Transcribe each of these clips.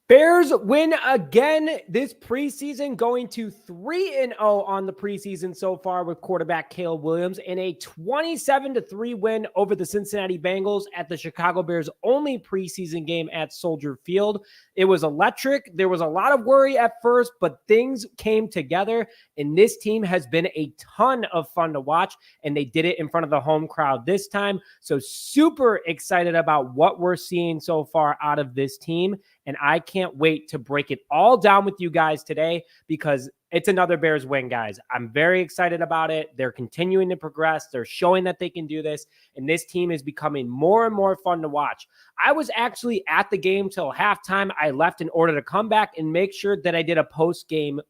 Bears win again this preseason, going to 3-0 on the preseason so far with quarterback Caleb Williams, and a 27-3 win over the Cincinnati Bengals at the Chicago Bears' only preseason game at Soldier Field. It was electric. There was a lot of worry at first, but things came together, and this team has been a ton of fun to watch, and they did it in front of the home crowd this time. So super excited about what we're seeing so far out of this team. And I can't wait to break it all down with you guys today because it's another Bears win, guys. I'm very excited about it. They're continuing to progress. They're showing that they can do this. And this team is becoming more and more fun to watch. I was actually at the game till halftime. I left in order to come back and make sure that I did a post-game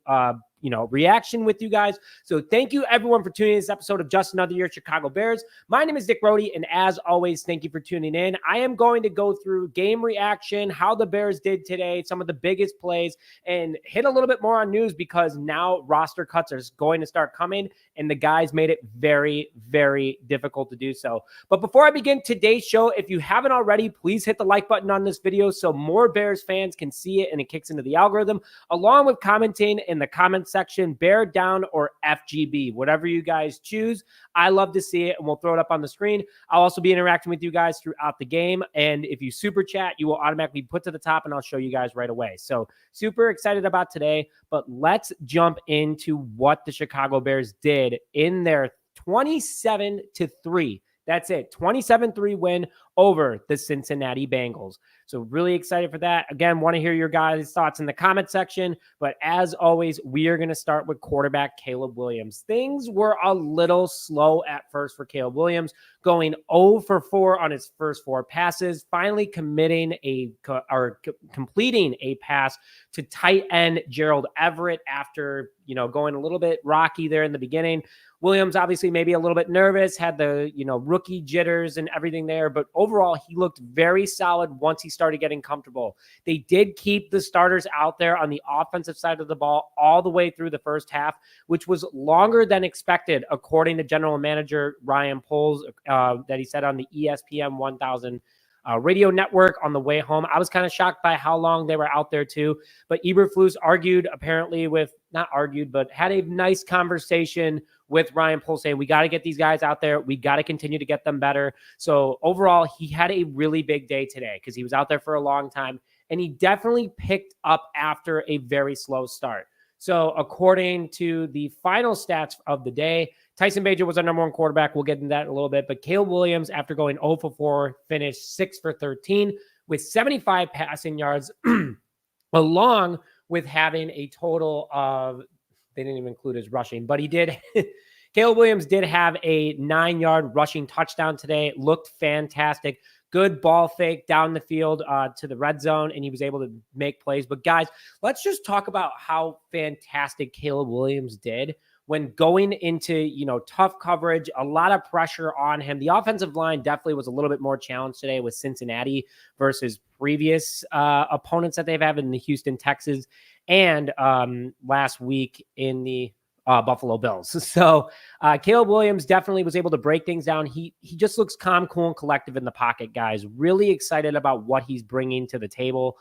reaction with you guys. So thank you everyone for tuning in this episode of Just Another Year Chicago Bears. My name is Dick Rohde, and as always, thank you for tuning in. I am going to go through game reaction, how the Bears did today, some of the biggest plays, and hit a little bit more on news because now roster cuts are going to start coming, and the guys made it very, very difficult to do so. But before I begin today's show, if you haven't already, please hit the like button on this video so more Bears fans can see it and it kicks into the algorithm, along with commenting in the comments section, Bear Down or FGB, whatever you guys choose. I love to see it, and we'll throw it up on the screen. I'll also be interacting with you guys throughout the game, and if you super chat, you will automatically put to the top, and I'll show you guys right away. So super excited about today, but let's jump into what the Chicago Bears did in their 27-3. That's it. 27-3 win over the Cincinnati Bengals. So really excited for that. Again, want to hear your guys' thoughts in the comment section. But as always, we are going to start with quarterback Caleb Williams. Things were a little slow at first for Caleb Williams, going 0 for 4 on his first 4 passes, finally completing a pass to tight end Gerald Everett after, going a little bit rocky there in the beginning. Williams obviously maybe a little bit nervous, had the, rookie jitters and everything there, but overall he looked very solid once he started getting comfortable. They did keep the starters out there on the offensive side of the ball all the way through the first half, which was longer than expected, according to general manager Ryan Poles, that he said on the ESPN 1000 radio network on the way home. I was kind of shocked by how long they were out there too, but Eberflus had a nice conversation with Ryan Poles saying, we got to get these guys out there. We got to continue to get them better. So overall, he had a really big day today because he was out there for a long time, and he definitely picked up after a very slow start. So according to the final stats of the day, Tyson Bagent was our number one quarterback. We'll get into that in a little bit. But Caleb Williams, after going 0 for 4, finished 6 for 13 with 75 passing yards, along with having a total of, they didn't even include his rushing, but he did. Caleb Williams did have a 9-yard rushing touchdown today. It looked fantastic. Good ball fake down the field to the red zone, and he was able to make plays. But guys, let's just talk about how fantastic Caleb Williams did when going into, tough coverage, a lot of pressure on him. The offensive line definitely was a little bit more challenged today with Cincinnati versus previous opponents that they've had in the Houston Texans and last week in the Buffalo Bills. So Caleb Williams definitely was able to break things down. He just looks calm, cool, and collective in the pocket, guys. Really excited about what he's bringing to the table.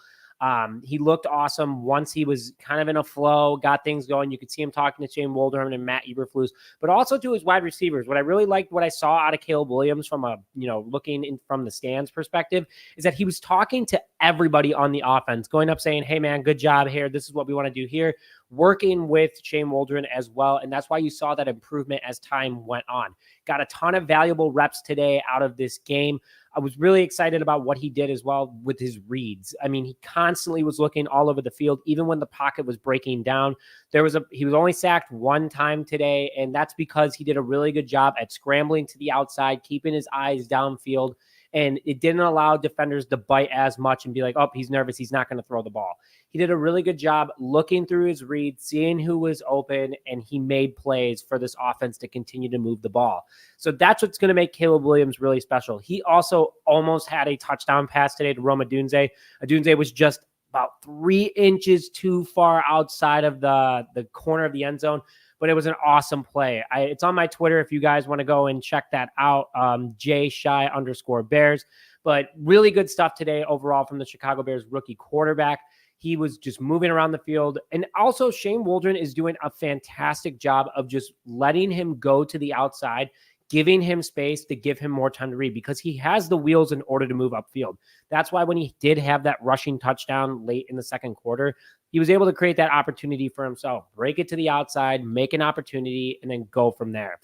He looked awesome once he was kind of in a flow, got things going. You could see him talking to Shane Waldron and Matt Eberflus, but also to his wide receivers. What I really liked, what I saw out of Caleb Williams from a, looking in from the stands perspective, is that he was talking to everybody on the offense, going up saying, hey man, good job here. This is what we want to do here. Working with Shane Waldron as well. And that's why you saw that improvement as time went on. Got a ton of valuable reps today out of this game. I was really excited about what he did as well with his reads. I mean, he constantly was looking all over the field, even when the pocket was breaking down. He was only sacked one time today, and that's because he did a really good job at scrambling to the outside, keeping his eyes downfield, and it didn't allow defenders to bite as much and be like, oh, he's nervous, he's not going to throw the ball. He did a really good job looking through his reads, seeing who was open, and he made plays for this offense to continue to move the ball. So that's what's going to make Caleb Williams really special. He also almost had a touchdown pass today to Rome Odunze. Odunze was just about 3 inches too far outside of the corner of the end zone, but it was an awesome play. It's on my Twitter if you guys want to go and check that out, @JShy_Bears. But really good stuff today overall from the Chicago Bears rookie quarterback. He was just moving around the field. And also Shane Waldron is doing a fantastic job of just letting him go to the outside, giving him space to give him more time to read, because he has the wheels in order to move upfield. That's why when he did have that rushing touchdown late in the second quarter, he was able to create that opportunity for himself, break it to the outside, make an opportunity, and then go from there.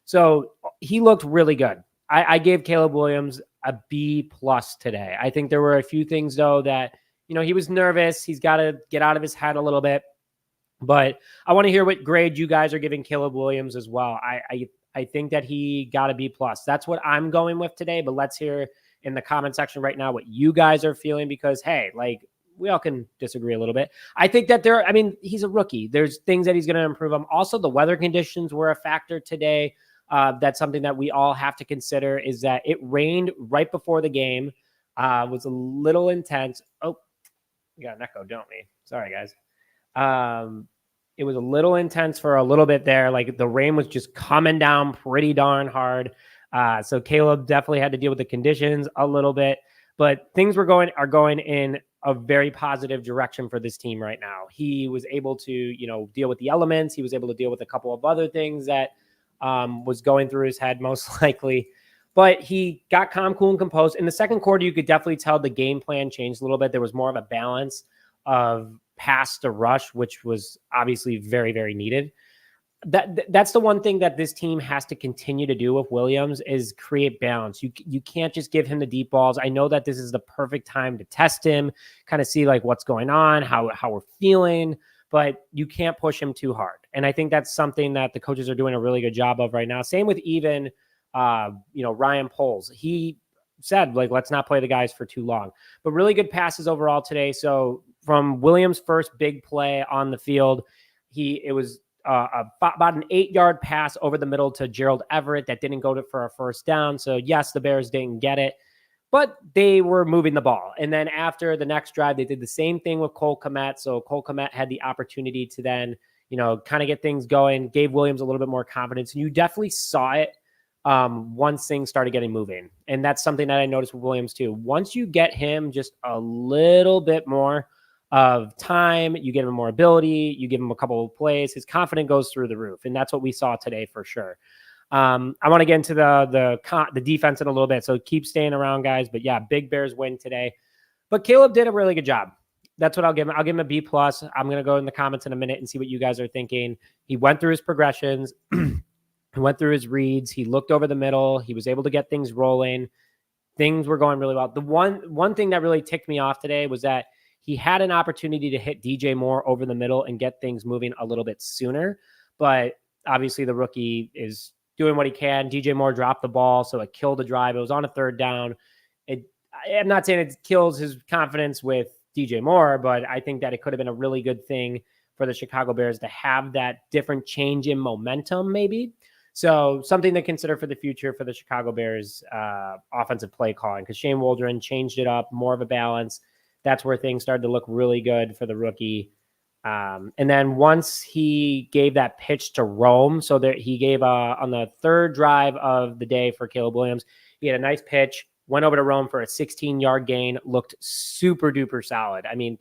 So he looked really good. I gave Caleb Williams a B+ today. I think there were a few things, though, that, he was nervous. He's got to get out of his head a little bit. But I want to hear what grade you guys are giving Caleb Williams as well. I think that he got a B+. That's what I'm going with today. But let's hear in the comment section right now what you guys are feeling, because, hey, we all can disagree a little bit. I think that he's a rookie. There's things that he's going to improve on. Also, the weather conditions were a factor today. That's something that we all have to consider, is that it rained right before the game. Was a little intense. Oh, we got an echo, don't we? Sorry, guys. It was a little intense for a little bit there. The rain was just coming down pretty darn hard. So Caleb definitely had to deal with the conditions a little bit, but things are going in a very positive direction for this team right now. He was able to, deal with the elements. He was able to deal with a couple of other things that was going through his head most likely, but he got calm, cool, and composed. In the second quarter, you could definitely tell the game plan changed a little bit. There was more of a balance of pass to rush, which was obviously very, very needed. That's the one thing that this team has to continue to do with Williams, is create balance. You can't just give him the deep balls. I know that this is the perfect time to test him, kind of see what's going on, how we're feeling, but you can't push him too hard. And I think that's something that the coaches are doing a really good job of right now. Same with even, Ryan Poles. He said, let's not play the guys for too long, but really good passes overall today. So from Williams' first big play on the field, it was about an 8-yard pass over the middle to Gerald Everett that didn't go for a first down. So yes, the Bears didn't get it, but they were moving the ball. And then after the next drive, they did the same thing with Cole Kmet. So Cole Kmet had the opportunity to then, kind of get things going, gave Williams a little bit more confidence. And you definitely saw it once things started getting moving. And that's something that I noticed with Williams too. Once you get him just a little bit more of time, you give him more ability, you give him a couple of plays, his confidence goes through the roof. And that's what we saw today for sure. I want to get into the defense in a little bit, so keep staying around, guys. But yeah, big Bears win today. But Caleb did a really good job. That's what I'll give him. I'll give him a B+. I'm going to go in the comments in a minute and see what you guys are thinking. He went through his progressions. He went through his reads. He looked over the middle. He was able to get things rolling. Things were going really well. The one thing that really ticked me off today was that he had an opportunity to hit DJ Moore over the middle and get things moving a little bit sooner. But obviously the rookie is doing what he can. DJ Moore dropped the ball, so it killed the drive. It was on a third down. I'm not saying it kills his confidence with DJ Moore, but I think that it could have been a really good thing for the Chicago Bears to have that different change in momentum maybe. So something to consider for the future for the Chicago Bears offensive play calling, because Shane Waldron changed it up, more of a balance. That's where things started to look really good for the rookie. And then once he gave that pitch to Rome, so that he gave on the third drive of the day for Caleb Williams, he had a nice pitch, went over to Rome for a 16-yard gain, looked super duper solid. I mean,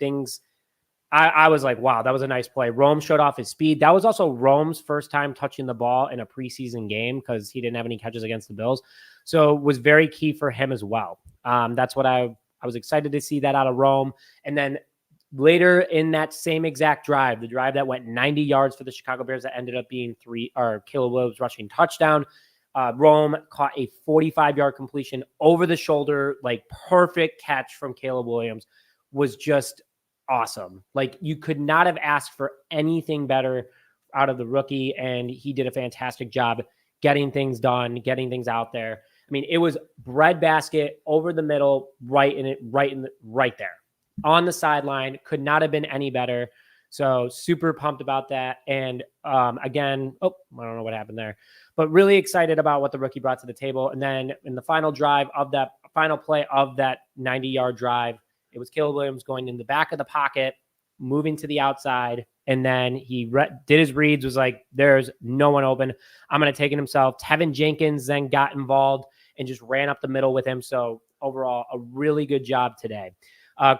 I was like, wow, that was a nice play. Rome showed off his speed. That was also Rome's first time touching the ball in a preseason game, because he didn't have any catches against the Bills. So it was very key for him as well. That's what I was excited to see that out of Rome. And then later in that same exact drive, the drive that went 90 yards for the Chicago Bears that ended up being Caleb Williams rushing touchdown, Rome caught a 45-yard completion over the shoulder, perfect catch from Caleb Williams. Was just awesome. You could not have asked for anything better out of the rookie, and he did a fantastic job getting things done, getting things out there. I mean, it was breadbasket over the middle, right there on the sideline. Could not have been any better. So super pumped about that. And again, I don't know what happened there, but really excited about what the rookie brought to the table. And then in the final drive of that final play of that 90-yard drive, it was Caleb Williams going in the back of the pocket, moving to the outside. And then he did his reads, was like, there's no one open. I'm going to take it himself. Tevin Jenkins then got involved and just ran up the middle with him. So overall, a really good job today.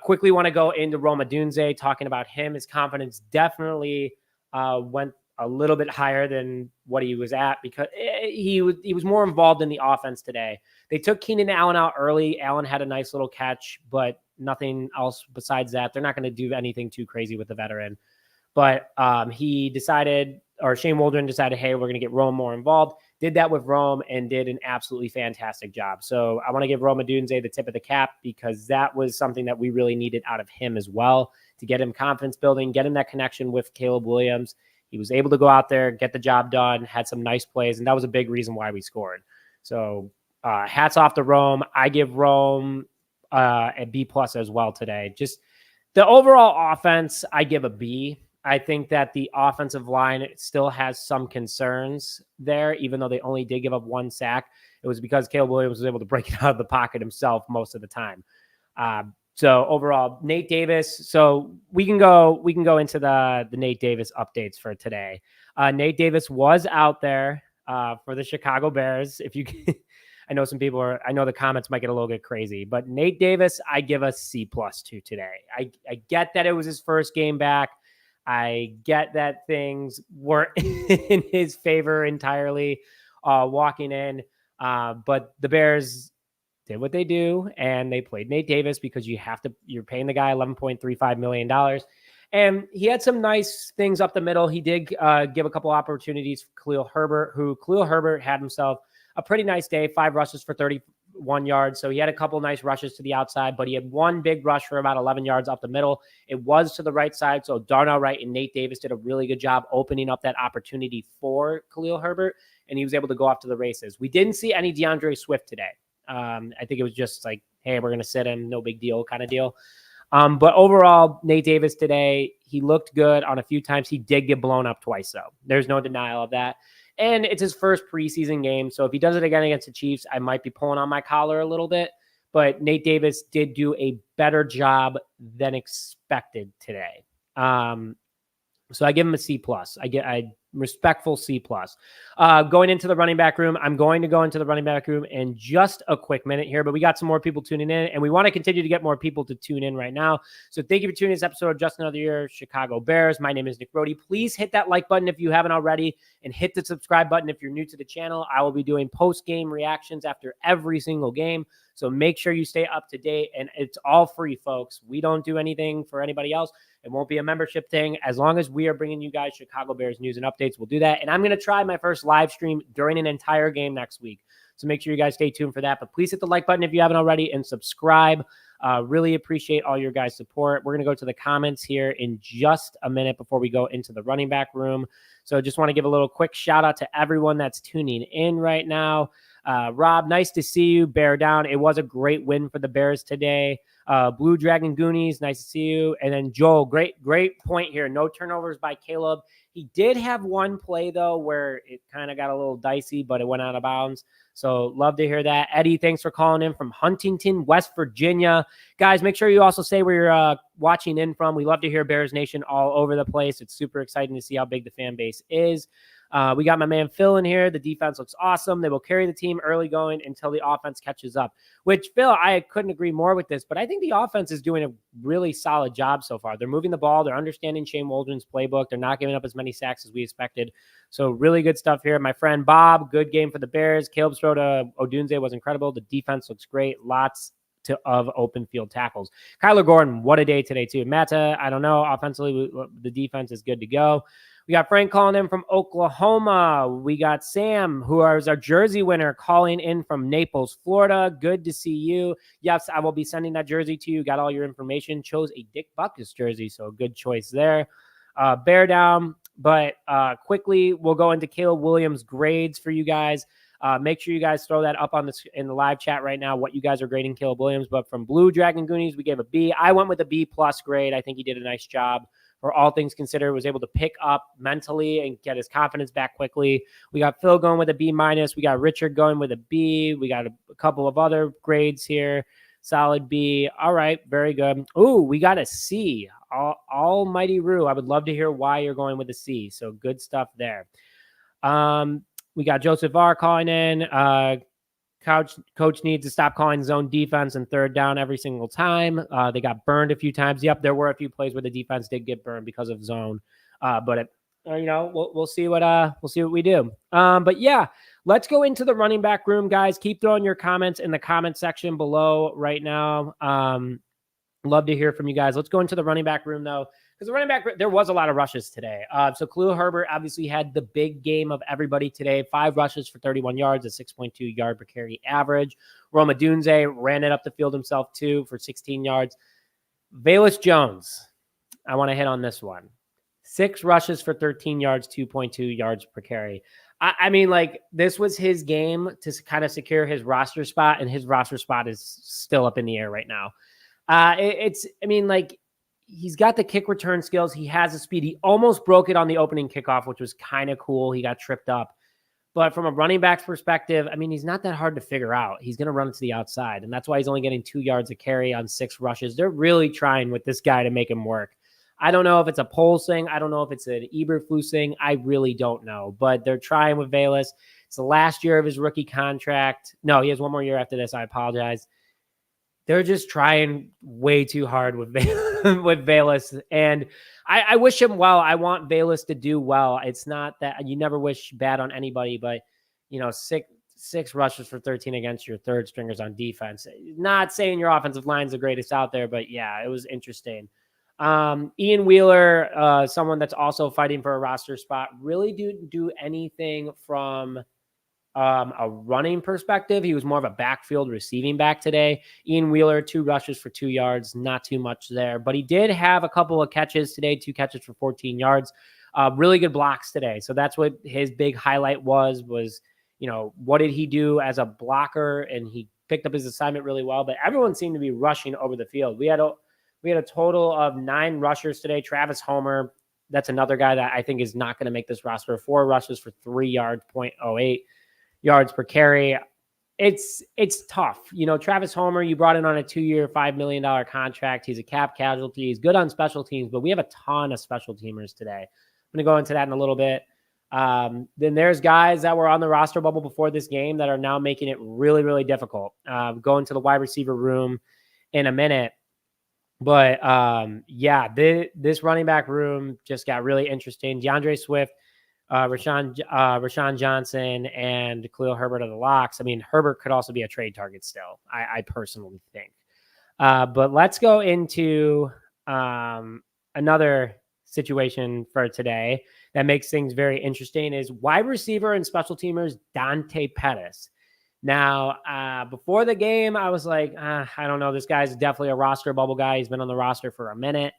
Quickly want to go into Rome Odunze, talking about him. His confidence definitely went a little bit higher than what he was at because he was more involved in the offense today. They took Keenan Allen out early. Allen had a nice little catch, but nothing else besides that. They're not going to do anything too crazy with the veteran. But he decided, or Shane Waldron decided, hey, we're going to get Rome more involved. Did that with Rome and did an absolutely fantastic job. So I want to give Rome Odunze the tip of the cap because that was something that we really needed out of him as well to get him confidence building, get him that connection with Caleb Williams. He was able to go out there, get the job done, had some nice plays, and that was a big reason why we scored. So hats off to Rome. I give Rome a B+ as well today. Just the overall offense, I give a B. I think that the offensive line still has some concerns there, even though they only did give up 1 sack. It was because Caleb Williams was able to break it out of the pocket himself most of the time. So overall, Nate Davis. So we can go into the Nate Davis updates for today. Nate Davis was out there for the Chicago Bears. If you, I know some people are. I know the comments might get a little bit crazy, but Nate Davis, I give a C+ to today. I get that it was his first game back. I get that things were in his favor entirely walking in, but the Bears did what they do, and they played Nate Davis because you're paying the guy $11.35 million. And he had some nice things up the middle. He did give a couple opportunities for Khalil Herbert had himself a pretty nice day, 5 rushes for 31 yards. So he had a couple nice rushes to the outside, but he had 1 big rush for about 11 yards up the middle. It was to the right side. So Darnell Wright and Nate Davis did a really good job opening up that opportunity for Khalil Herbert, and he was able to go off to the races. We didn't see any DeAndre Swift today. I think it was just like, hey, we're going to sit him, no big deal kind of deal. But overall, Nate Davis today, he looked good on a few times. He did get blown up twice, though. There's no denial of that. And it's his first preseason game. So if he does it again against the Chiefs, I might be pulling on my collar a little bit. But Nate Davis did do a better job than expected today. So I give him a C+. I respectful C+. Going into the running back room, I'm going to go into the running back room in just a quick minute here, but we got some more people tuning in, and we want to continue to get more people to tune in right now. So thank you for tuning in this episode of Just Another Year, Chicago Bears. My name is Nick Brody. Please hit that like button if you haven't already, and hit the subscribe button if you're new to the channel. I will be doing post-game reactions after every single game. So make sure you stay up to date, and it's all free, folks. We don't do anything for anybody else. It won't be a membership thing. As long as we are bringing you guys Chicago Bears news and updates, we'll do that. And I'm going to try my first live stream during an entire game next week. So make sure you guys stay tuned for that. But please hit the like button if you haven't already and subscribe. Really appreciate all your guys' support. We're going to go to the comments here in just a minute before we go into the running back room. So just want to give a little quick shout out to everyone that's tuning in right now. Rob, nice to see you. Bear down. It was a great win for the Bears today. Blue Dragon Goonies, nice to see you. And then Joel, great point here. No turnovers by Caleb. He did have one play, though, where it kind of got a little dicey, but it went out of bounds. So love to hear that. Eddie, thanks for calling in from Huntington, West Virginia. Guys, make sure you also say where you're watching in from. We love to hear Bears Nation all over the place. It's super exciting to see how big the fan base is. We got my man Phil in here. The defense looks awesome. They will carry the team early going until the offense catches up, which, Phil, I couldn't agree more with this, but I think the offense is doing a really solid job so far. They're moving the ball. They're understanding Shane Waldron's playbook. They're not giving up as many sacks as we expected. So really good stuff here. My friend Bob, good game for the Bears. Caleb's throw to Odunze was incredible. The defense looks great. Lots of open field tackles. Kyler Gordon, what a day today, too. Mata, I don't know. Offensively, the defense is good to go. We got Frank calling in from Oklahoma. We got Sam, who is our jersey winner, calling in from Naples, Florida. Good to see you. Yes, I will be sending that jersey to you. Got all your information. Chose a Dick Butkus jersey, so good choice there. Bear down. But quickly, we'll go into Caleb Williams' grades for you guys. Make sure you guys throw that up in the live chat right now, what you guys are grading Caleb Williams. But from Blue Dragon Goonies, we gave a B. I went with a B+ grade. I think he did a nice job. For all things considered, was able to pick up mentally and get his confidence back quickly. We got Phil going with a B-. We got Richard going with a B. We got a couple of other grades here. Solid B. All right, very good. Ooh, we got a C. Almighty Rue. I would love to hear why you're going with a C. So good stuff there. We got Joseph R calling in. Coach needs to stop calling zone defense and third down every single time. They got burned a few times. Yep, there were a few plays where the defense did get burned because of zone. But we'll see what we do. But yeah, let's go into the running back room, guys. Keep throwing your comments in the comment section below right now. Love to hear from you guys. Let's go into the running back room though. Because the running back, there was a lot of rushes today. So Khalil Herbert obviously had the big game of everybody today. 5 rushes for 31 yards, a 6.2 yard per carry average. Rome Odunze ran it up the field himself too for 16 yards. Velus Jones, I want to hit on this one. 6 rushes for 13 yards, 2.2 yards per carry. I mean, like, this was his game to kind of secure his roster spot, and his roster spot is still up in the air right now. He's got the kick return skills. He has the speed. He almost broke it on the opening kickoff, which was kind of cool. He got tripped up. But from a running back's perspective, I mean, he's not that hard to figure out. He's going to run it to the outside, and that's why he's only getting 2 yards a carry on 6 rushes. They're really trying with this guy to make him work. I don't know if it's a Poles thing. I don't know if it's an Eberflus thing. I really don't know. But they're trying with Velus. It's the last year of his rookie contract. No, he has 1 more year after this. I apologize. They're just trying way too hard with Velus. And I wish him well. I want Velus to do well. It's not that you never wish bad on anybody, but, six rushes for 13 against your third stringers on defense. Not saying your offensive line's the greatest out there, but yeah, it was interesting. Ian Wheeler, someone that's also fighting for a roster spot, really didn't do anything from a running perspective. He was more of a backfield receiving back today. Ian Wheeler, 2 rushes for 2 yards, not too much there, but he did have a couple of catches today, 2 catches for 14 yards, really good blocks today. So that's what his big highlight was, what did he do as a blocker? And he picked up his assignment really well, but everyone seemed to be rushing over the field. We had a total of 9 rushers today. Travis Homer, that's another guy that I think is not going to make this roster. 4 rushes for 3 yards, 0.08 yards per carry. It's tough. Travis Homer, you brought in on a 2-year, $5 million contract. He's a cap casualty. He's good on special teams, but we have a ton of special teamers today. I'm going to go into that in a little bit. Then there's guys that were on the roster bubble before this game that are now making it really, really difficult. Going to the wide receiver room in a minute. But this running back room just got really interesting. DeAndre Swift, Rashawn Johnson, and Khalil Herbert are the locks. I mean, Herbert could also be a trade target still, I personally think. But let's go into another situation for today that makes things very interesting is wide receiver and special teamers Dante Pettis. Now, before the game, I was like, I don't know. This guy's definitely a roster bubble guy. He's been on the roster for a minute.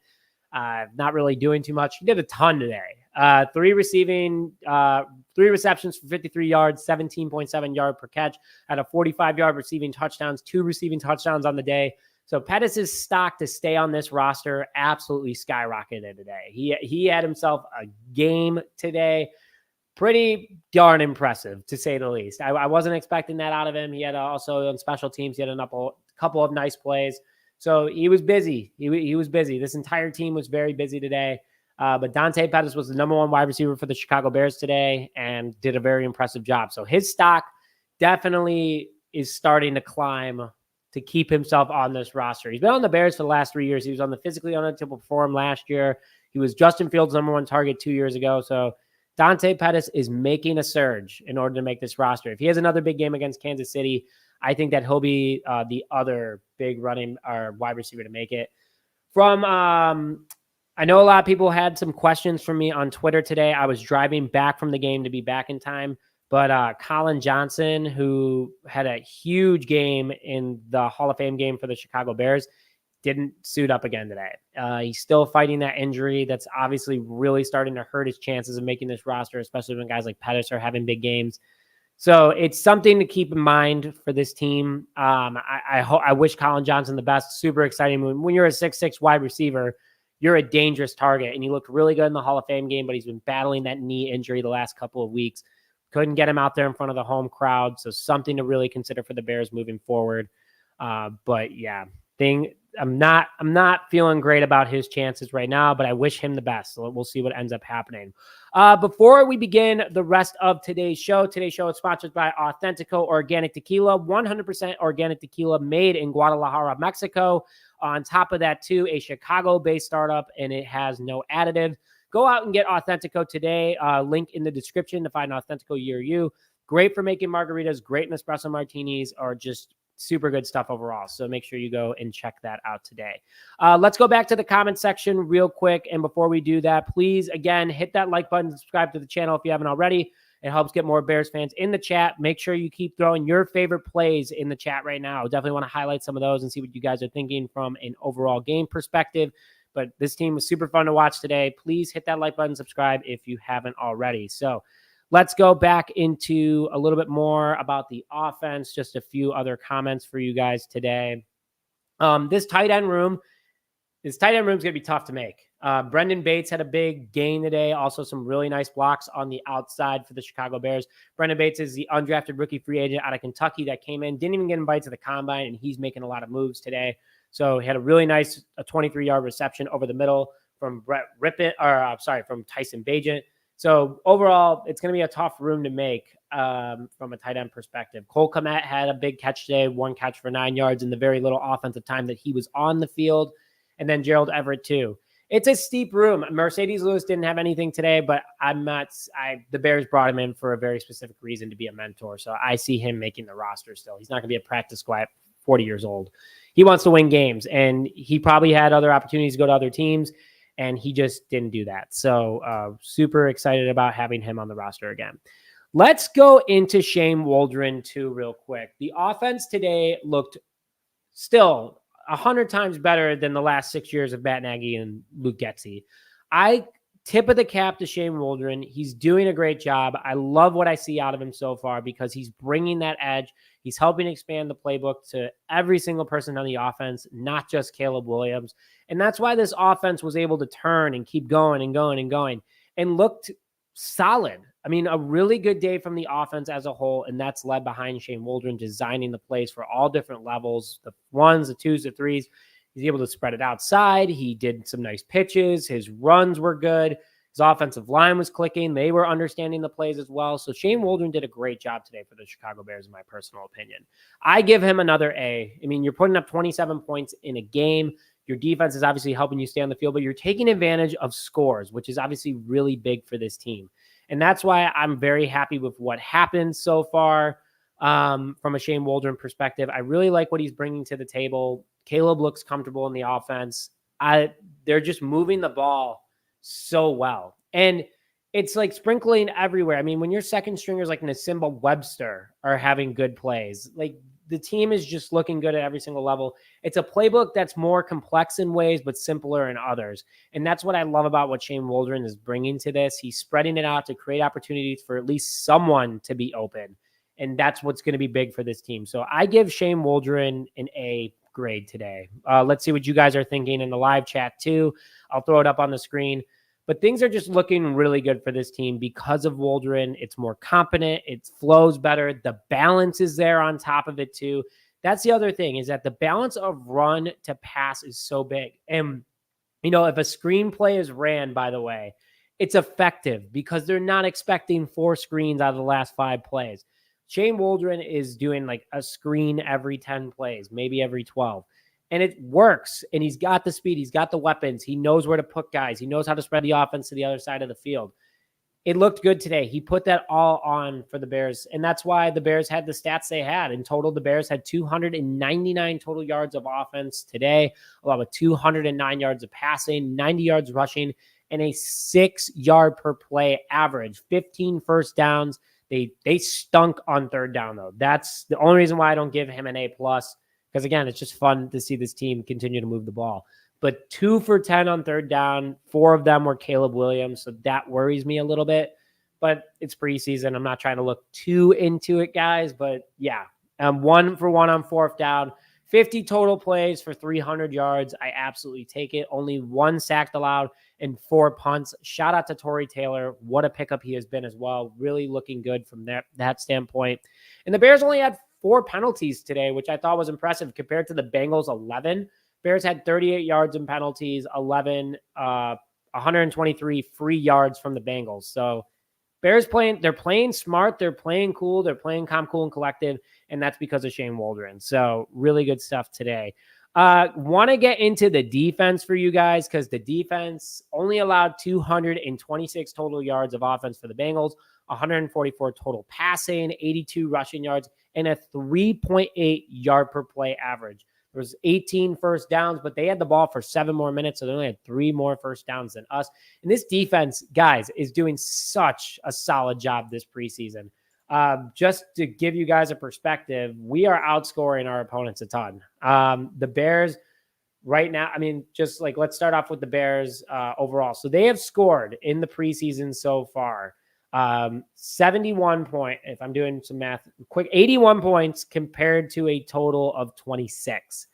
Not really doing too much. He did a ton today. 3 receptions for 53 yards, 17.7 yard per catch, had a 45-yard receiving touchdowns, 2 receiving touchdowns on the day. So Pettis' stock to stay on this roster absolutely skyrocketed today. He had himself a game today. Pretty darn impressive, to say the least. I wasn't expecting that out of him. He had also on special teams, he had a couple of nice plays. So he was busy. He was busy. This entire team was very busy today. But Dante Pettis was the number 1 wide receiver for the Chicago Bears today and did a very impressive job. So his stock definitely is starting to climb to keep himself on this roster. He's been on the Bears for the last 3 years. He was on the physically unable forum last year. He was Justin Fields' number 1 target 2 years ago. So Dante Pettis is making a surge in order to make this roster. If he has another big game against Kansas City, I think that he'll be the other big running or wide receiver to make it. I know a lot of people had some questions for me on Twitter today. I was driving back from the game to be back in time, but Colin Johnson, who had a huge game in the Hall of Fame game for the Chicago Bears, didn't suit up again today. He's still fighting that injury. That's obviously really starting to hurt his chances of making this roster, especially when guys like Pettis are having big games. So it's something to keep in mind for this team. I wish Colin Johnson the best. Super exciting. When you're a 6'6" wide receiver, you're a dangerous target. And he looked really good in the Hall of Fame game, but he's been battling that knee injury the last couple of weeks. Couldn't get him out there in front of the home crowd. So something to really consider for the Bears moving forward. But yeah, I'm not feeling great about his chances right now, but I wish him the best. So we'll see what ends up happening. Before we begin the rest of today's show is sponsored by Authentico Organic Tequila, 100% organic tequila made in Guadalajara, Mexico. On top of that, too, a Chicago-based startup, and it has no additives. Go out and get Authentico today. Link in the description to find Authentico near you. Great for making margaritas, great in espresso martinis, or just super good stuff overall. So make sure you go and check that out today. Let's go back to the comment section real quick. And before we do that, please, again, hit that like button, subscribe to the channel if you haven't already. It helps get more Bears fans in the chat. Make sure you keep throwing your favorite plays in the chat right now. Definitely want to highlight some of those and see what you guys are thinking from an overall game perspective. But this team was super fun to watch today. Please hit that like button, subscribe if you haven't already. So let's go back into a little bit more about the offense. Just a few other comments for you guys today. This tight end room is going to be tough to make. Brendan Bates had a big gain today. Also some really nice blocks on the outside for the Chicago Bears. Brendan Bates is the undrafted rookie free agent out of Kentucky that came in, didn't even get invited to the combine, and he's making a lot of moves today. So he had a really nice 23-yard reception over the middle from from Tyson Bagent. So overall, it's going to be a tough room to make from a tight end perspective. Cole Kmet had a big catch today, 1 catch for 9 yards in the very little offensive time that he was on the field. And then Gerald Everett too. It's a steep room. Mercedes Lewis didn't have anything today, but the Bears brought him in for a very specific reason, to be a mentor. So I see him making the roster still. He's not going to be a practice squad at 40 years old. He wants to win games, and he probably had other opportunities to go to other teams, and he just didn't do that. So super excited about having him on the roster again. Let's go into Shane Waldron too real quick. The offense today looked still 100 times better than the last 6 years of Matt Nagy and Luke Getsy. I tip of the cap to Shane Waldron. He's doing a great job. I love what I see out of him so far because he's bringing that edge. He's helping expand the playbook to every single person on the offense, not just Caleb Williams. And that's why this offense was able to turn and keep going and going and going and looked solid. I mean, a really good day from the offense as a whole, and that's led behind Shane Waldron designing the plays for all different levels, the 1s, the 2s, the 3s. He's able to spread it outside. He did some nice pitches. His runs were good. His offensive line was clicking. They were understanding the plays as well. So Shane Waldron did a great job today for the Chicago Bears, in my personal opinion. I give him another A. I mean, you're putting up 27 points in a game. Your defense is obviously helping you stay on the field, but you're taking advantage of scores, which is obviously really big for this team. And that's why I'm very happy with what happened so far from a Shane Waldron perspective. I really like what he's bringing to the table. Caleb looks comfortable in the offense. They're just moving the ball so well. And it's like sprinkling everywhere. I mean, when your second stringers like Nasimba Webster are having good plays, like the team is just looking good at every single level. It's a playbook that's more complex in ways, but simpler in others. And that's what I love about what Shane Waldron is bringing to this. He's spreading it out to create opportunities for at least someone to be open. And that's what's going to be big for this team. So I give Shane Waldron an A grade today. Let's see what you guys are thinking in the live chat too. I'll throw it up on the screen. But things are just looking really good for this team because of Waldron. It's more competent. It flows better. The balance is there on top of it too. That's the other thing, is that the balance of run to pass is so big. And, you know, if a screenplay is ran, by the way, it's effective because they're not expecting 4 screens out of the last 5 plays. Shane Waldron is doing like a screen every 10 plays, maybe every 12. And it works. And he's got the speed. He's got the weapons. He knows where to put guys. He knows how to spread the offense to the other side of the field. It looked good today. He put that all on for the Bears. And that's why the Bears had the stats they had. In total, the Bears had 299 total yards of offense today, along with 209 yards of passing, 90 yards rushing, and a 6-yard per play average, 15 first downs. They stunk on third down, though. That's the only reason why I don't give him an A+. Because, again, it's just fun to see this team continue to move the ball. But 2 for 10 on third down, 4 of them were Caleb Williams, so that worries me a little bit. But it's preseason. I'm not trying to look too into it, guys. But, yeah, 1 for 1 on fourth down, 50 total plays for 300 yards. I absolutely take it. Only 1 sacked allowed and 4 punts. Shout out to Torrey Taylor. What a pickup he has been as well. Really looking good from that standpoint. And the Bears only had 4 penalties today, which I thought was impressive compared to the Bengals 11. Bears had 38 yards in penalties, 123 free yards from the Bengals. So Bears they're playing smart, they're playing cool, they're playing calm, cool, and collective, and that's because of Shane Waldron. So really good stuff today. Want to get into the defense for you guys because the defense only allowed 226 total yards of offense for the Bengals, 144 total passing, 82 rushing yards, and a 3.8 yard per play average. There was 18 first downs, but they had the ball for 7 more minutes, so they only had 3 more first downs than us. And this defense, guys, is doing such a solid job this preseason. Just to give you guys a perspective, we are outscoring our opponents a ton. The Bears right now, I mean, just like let's start off with the Bears overall. So they have scored in the preseason so far 71 if I'm doing some math quick, 81 points compared to a total of 26.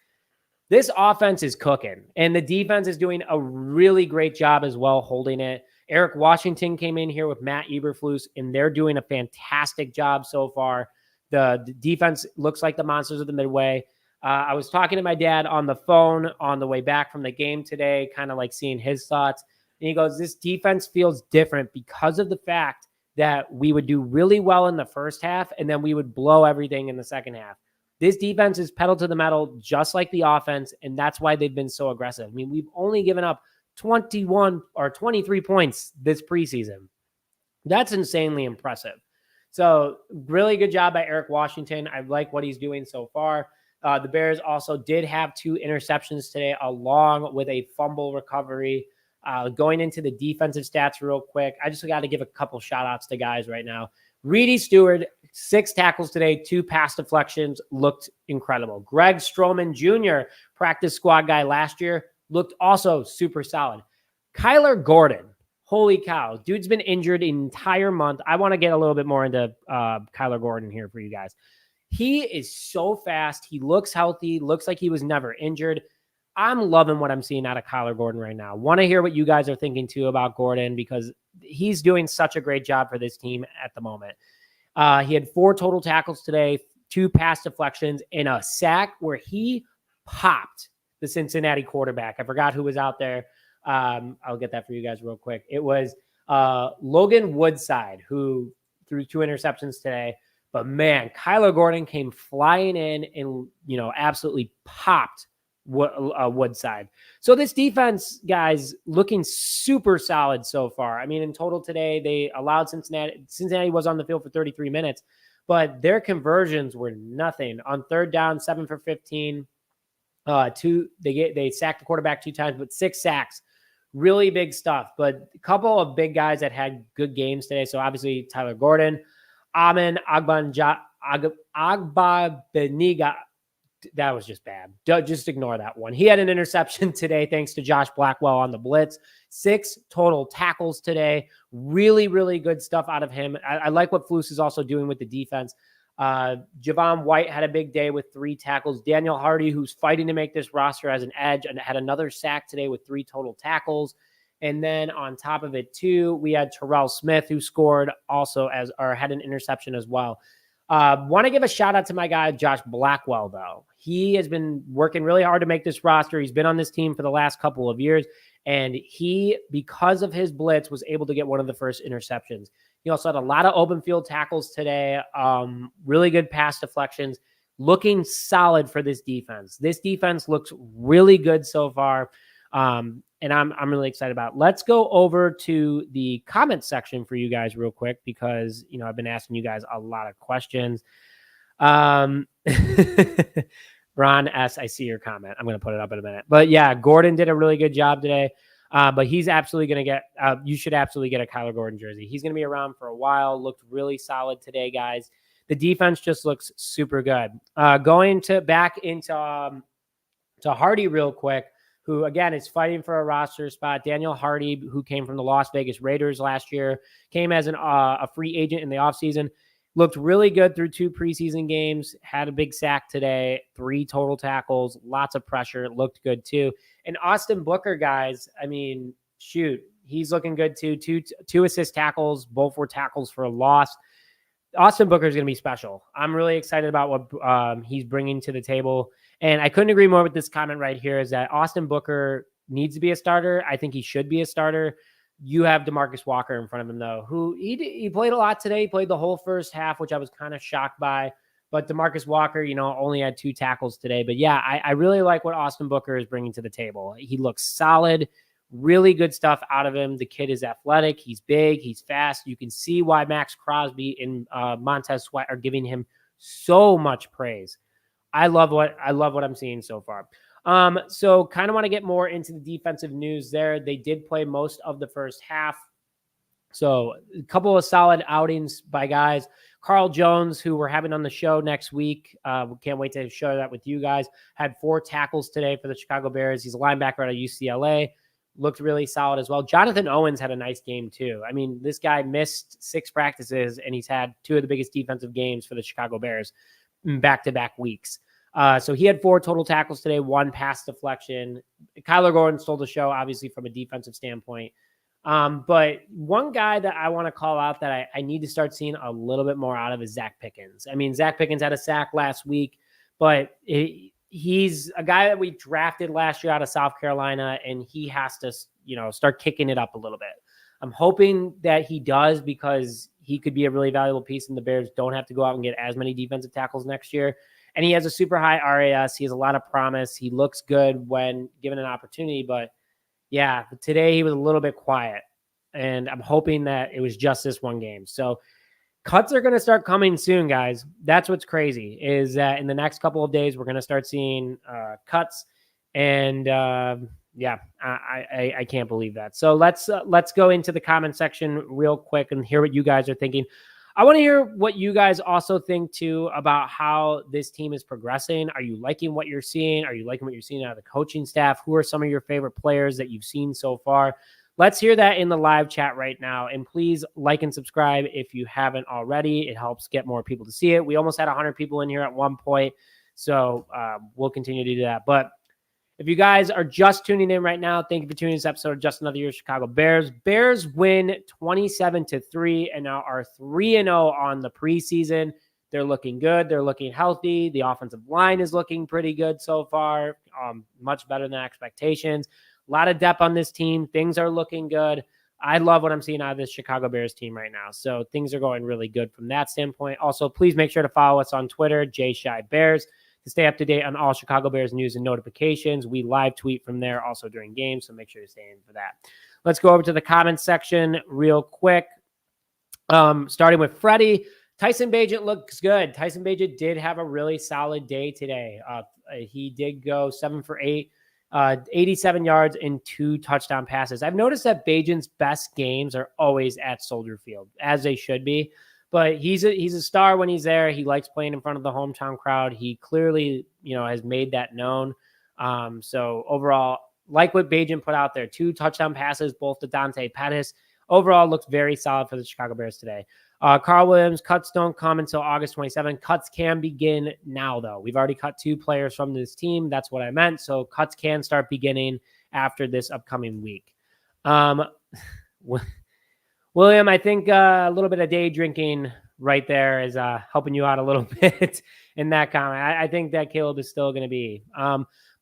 This offense is cooking, and the defense is doing a really great job as well holding it. Eric Washington came in here with Matt Eberflus, and they're doing a fantastic job so far. The defense looks like the monsters of the Midway. I was talking to my dad on the phone on the way back from the game today, kind of like seeing his thoughts. And he goes, this defense feels different because of the fact that we would do really well in the first half, and then we would blow everything in the second half. This defense is pedal to the metal, just like the offense, and that's why they've been so aggressive. I mean, we've only given up 21 or 23 points this preseason. That's insanely impressive. So really good job by Eric Washington. I like what he's doing so far. The Bears also did have 2 interceptions today, along with a fumble recovery. Going into the defensive stats real quick, I just got to give a couple shout outs to guys right now. Reedy Stewart, 6 tackles today, 2 pass deflections, looked incredible. Greg Stroman Jr., practice squad guy last year, looked also super solid. Kyler Gordon, holy cow, dude's been injured an entire month. I want to get a little bit more into Kyler Gordon here for you guys. He is so fast. He looks healthy, looks like he was never injured. I'm loving what I'm seeing out of Kyler Gordon right now. Want to hear what you guys are thinking too about Gordon because he's doing such a great job for this team at the moment. He had 4 total tackles today, 2 pass deflections, and a sack where he popped the Cincinnati quarterback. I forgot who was out there. I'll get that for you guys real quick. It was Logan Woodside who threw 2 interceptions today. But man, Kyler Gordon came flying in and, absolutely popped Woodside. So this defense, guys, looking super solid so far. I mean, in total today, they allowed Cincinnati was on the field for 33 minutes, but their conversions were nothing. On third down, 7 for 15. They sacked the quarterback 2 times, but 6 sacks. Really big stuff. But a couple of big guys that had good games today. So obviously Tyler Gordon, Amin Agbabeniga. That was just bad. Just ignore that one. He had an interception today thanks to Josh Blackwell on the blitz. 6 total tackles today. Really, really good stuff out of him. I like what Flus is also doing with the defense. Javon White had a big day with 3 tackles. Daniel Hardy, who's fighting to make this roster as an edge, and had another sack today with 3 total tackles. And then on top of it, too, we had Terrell Smith, who scored also had an interception as well. Want to give a shout out to my guy, Josh Blackwell, though. He has been working really hard to make this roster. He's been on this team for the last couple of years, and he, because of his blitz, was able to get one of the first interceptions. He also had a lot of open field tackles today, really good pass deflections, looking solid for this defense. This defense looks really good so far, and I'm really excited about it. Let's go over to the comment section for you guys real quick because, I've been asking you guys a lot of questions. Ron S., I see your comment. I'm going to put it up in a minute. But yeah, Gordon did a really good job today. But he's absolutely going to get, you should absolutely get a Kyler Gordon jersey. He's going to be around for a while. Looked really solid today, guys. The defense just looks super good. Going back into Hardy real quick, who, again, is fighting for a roster spot. Daniel Hardy, who came from the Las Vegas Raiders last year, came as a free agent in the offseason. Looked really good through 2 preseason games. Had a big sack today. 3 total tackles. Lots of pressure. Looked good, too. And Austin Booker, guys, I mean, shoot, he's looking good, too. 2 assist tackles. Both were tackles for a loss. Austin Booker is going to be special. I'm really excited about what he's bringing to the table. And I couldn't agree more with this comment right here is that Austin Booker needs to be a starter. I think he should be a starter. You have DeMarcus Walker in front of him, though, who he played a lot today. He played the whole first half, which I was kind of shocked by. But DeMarcus Walker, only had 2 tackles today. But yeah, I really like what Austin Booker is bringing to the table. He looks solid, really good stuff out of him. The kid is athletic. He's big. He's fast. You can see why Max Crosby and Montez Sweat are giving him so much praise. I love what I'm seeing so far. So kind of want to get more into the defensive news there. They did play most of the first half. So a couple of solid outings by guys. Carl Jones, who we're having on the show next week. We can't wait to share that with you guys. Had 4 tackles today for the Chicago Bears. He's a linebacker out of UCLA. Looked really solid as well. Jonathan Owens had a nice game too. I mean, this guy missed 6 practices and he's had 2 of the biggest defensive games for the Chicago Bears in back-to-back weeks. So he had 4 total tackles today, 1 pass deflection. Kyler Gordon stole the show, obviously, from a defensive standpoint. But one guy that I want to call out that I need to start seeing a little bit more out of is Zach Pickens. I mean, Zach Pickens had a sack last week, but he's a guy that we drafted last year out of South Carolina, and he has to, start kicking it up a little bit. I'm hoping that he does because he could be a really valuable piece, and the Bears don't have to go out and get as many defensive tackles next year. And he has a super high RAS. He has a lot of promise. He looks good when given an opportunity, but yeah, today he was a little bit quiet, and I'm hoping that it was just this one game. So cuts are going to start coming soon, guys. That's what's crazy is that in the next couple of days, we're going to start seeing cuts. And yeah, I can't believe that. So let's go into the comment section real quick and hear what you guys are thinking. I want to hear what you guys also think too about how this team is progressing. Are you liking what you're seeing? Are you liking what you're seeing out of the coaching staff? Who are some of your favorite players that you've seen so far? Let's hear that in the live chat right now. And please like and subscribe if you haven't already. It helps get more people to see it. We almost had 100 people in here at one point. So we'll continue to do that. But if you guys are just tuning in right now, thank you for tuning in this episode of Just Another Year Chicago Bears. Bears win 27-3 and now are 3-0 on the preseason. They're looking good. They're looking healthy. The offensive line is looking pretty good so far, much better than expectations. A lot of depth on this team. Things are looking good. I love what I'm seeing out of this Chicago Bears team right now. So things are going really good from that standpoint. Also, please make sure to follow us on Twitter, JShyBears, to stay up to date on all Chicago Bears news and notifications. We live tweet from there also during games, so make sure to stay in for that. Let's go over to the comments section real quick. Starting with Freddie. Tyson Bagent looks good. Tyson Bagent did have a really solid day today. He did go 7 for 8, 87 yards and 2 touchdown passes. I've noticed that Bagent's best games are always at Soldier Field, as they should be. But he's a star when he's there. He likes playing in front of the hometown crowd. He clearly, has made that known. So overall, like what Bagent put out there, 2 touchdown passes, both to Dante Pettis. Overall, looks very solid for the Chicago Bears today. Carl Williams, cuts don't come until August 27. Cuts can begin now, though. We've already cut 2 players from this team. That's what I meant. So cuts can start beginning after this upcoming week. William, I think a little bit of day drinking right there is helping you out a little bit in that comment. I think that Caleb is still going to be.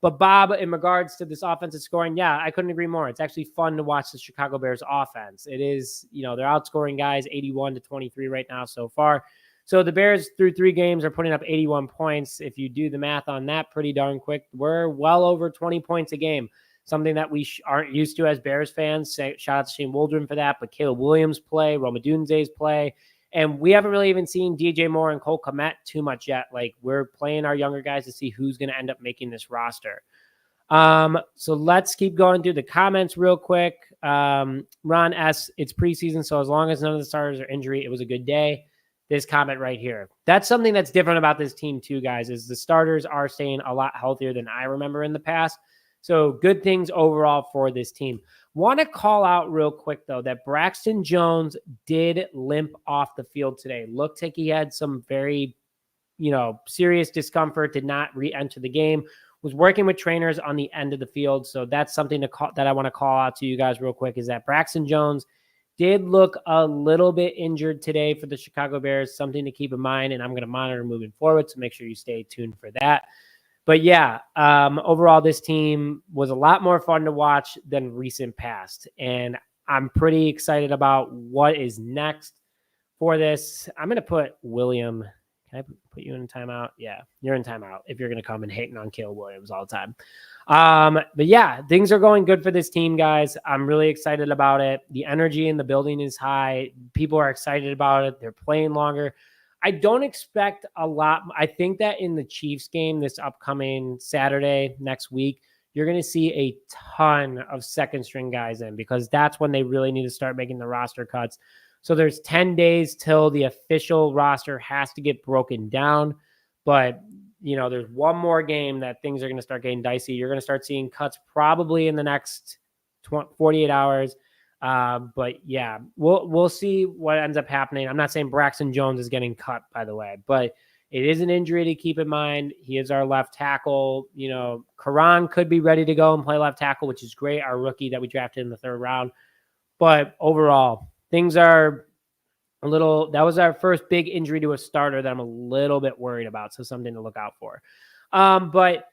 But Bob, in regards to this offensive scoring, yeah, I couldn't agree more. It's actually fun to watch the Chicago Bears offense. It is, they're outscoring guys 81-23 right now so far. So the Bears through 3 games are putting up 81 points. If you do the math on that pretty darn quick, we're well over 20 points a game. Something that we aren't used to as Bears fans. Shout out to Shane Waldron for that. But Caleb Williams play, Rome Odunze's play. And we haven't really even seen DJ Moore and Cole Kmet too much yet. Like, we're playing our younger guys to see who's going to end up making this roster. So let's keep going through the comments real quick. Ron S., it's preseason, so as long as none of the starters are injured, it was a good day. This comment right here. That's something that's different about this team too, guys, is the starters are staying a lot healthier than I remember in the past. So good things overall for this team. Want to call out real quick, though, that Braxton Jones did limp off the field today. Looked like he had some very, serious discomfort, did not re-enter the game, was working with trainers on the end of the field. So that's something that I want to call out to you guys real quick, is that Braxton Jones did look a little bit injured today for the Chicago Bears, something to keep in mind, and I'm going to monitor moving forward, so make sure you stay tuned for that. But yeah, overall, this team was a lot more fun to watch than recent past. And I'm pretty excited about what is next for this. I'm going to put William. Can I put you in timeout? Yeah, you're in timeout if you're going to come and hating on Caleb Williams all the time. But yeah, things are going good for this team, guys. I'm really excited about it. The energy in the building is high. People are excited about it. They're playing longer. I don't expect a lot. I think that in the Chiefs game this upcoming Saturday next week, you're going to see a ton of second string guys in because that's when they really need to start making the roster cuts. So there's 10 days till the official roster has to get broken down. But, there's one more game that things are going to start getting dicey. You're going to start seeing cuts probably in the next 48 hours. But yeah, we'll see what ends up happening. I'm not saying Braxton Jones is getting cut, by the way, but it is an injury to keep in mind. He is our left tackle. Karan could be ready to go and play left tackle, which is great. Our rookie that we drafted in the 3rd round. But overall, things are that was our first big injury to a starter that I'm a little bit worried about. So something to look out for. But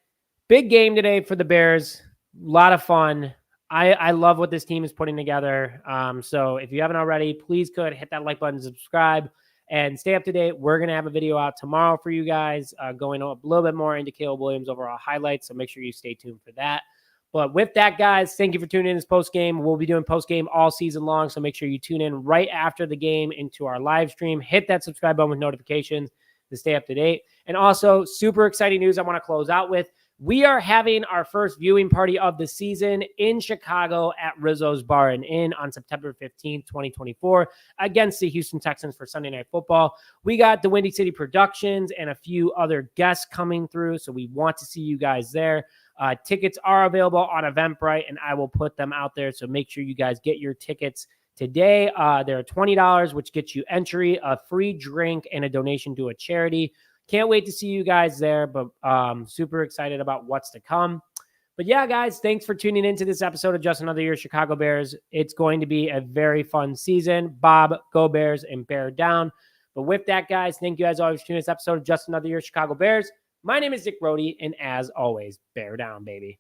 big game today for the Bears. A lot of fun. I love what this team is putting together. So if you haven't already, please hit that like button, subscribe, and stay up to date. We're going to have a video out tomorrow for you guys, going a little bit more into Caleb Williams' overall highlights. So make sure you stay tuned for that. But with that, guys, thank you for tuning in this post-game. We'll be doing post-game all season long, so make sure you tune in right after the game into our live stream. Hit that subscribe button with notifications to stay up to date. And also, super exciting news I want to close out with. We are having our first viewing party of the season in Chicago at Rizzo's Bar and Inn on September 15th, 2024, against the Houston Texans for Sunday Night Football. We got the Windy City Productions and a few other guests coming through, so we want to see you guys there. Tickets are available on Eventbrite, and I will put them out there, so make sure you guys get your tickets today. They're $20, which gets you entry, a free drink, and a donation to a charity. Can't wait to see you guys there, but super excited about what's to come. But yeah, guys, thanks for tuning into this episode of Just Another Year Chicago Bears. It's going to be a very fun season. Bob, go Bears, and bear down. But with that, guys, thank you as always for tuning in this episode of Just Another Year Chicago Bears. My name is Dick Brody, and as always, bear down, baby.